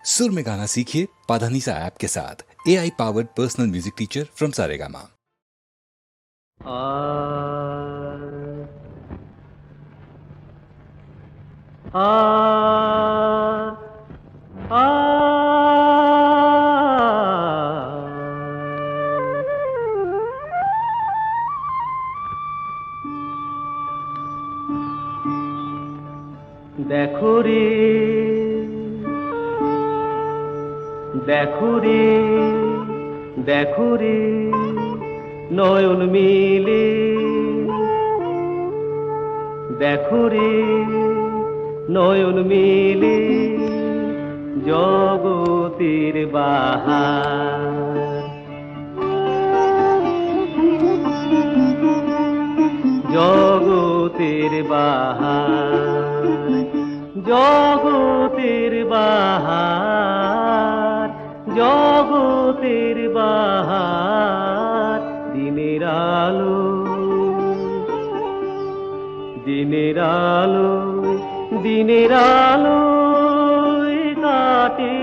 सुर में गाना सीखिए पाधानीसा ऐप के साथ। AI powered personal music teacher from Saregama. দেখো রে দেখো রে দেখো রে নয়ন মিলে, দেখো রে নয়ন মিলে জগতের বাহার, জগতের বাহার, জগতের বাহার, জগতের বাহার। দিনের আলো, দিনের আলো, দিনের আলো কাটে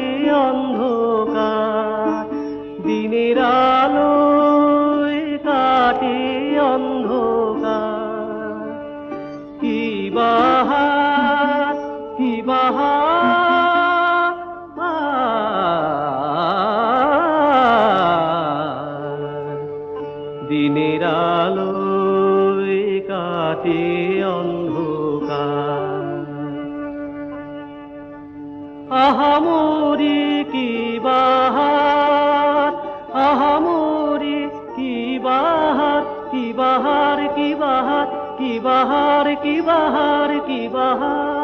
অন্ধকার, দিনের আলো কাটে অন্ধকার। কি বাহার, কি বাহার, দিনের আলো কাটে অন্ধকার। আহামরি কি বাহার, আহামরি কি বাহার, কি বাহার, কি বাহার, কি বাহার, কি বাহার, কি বাহার।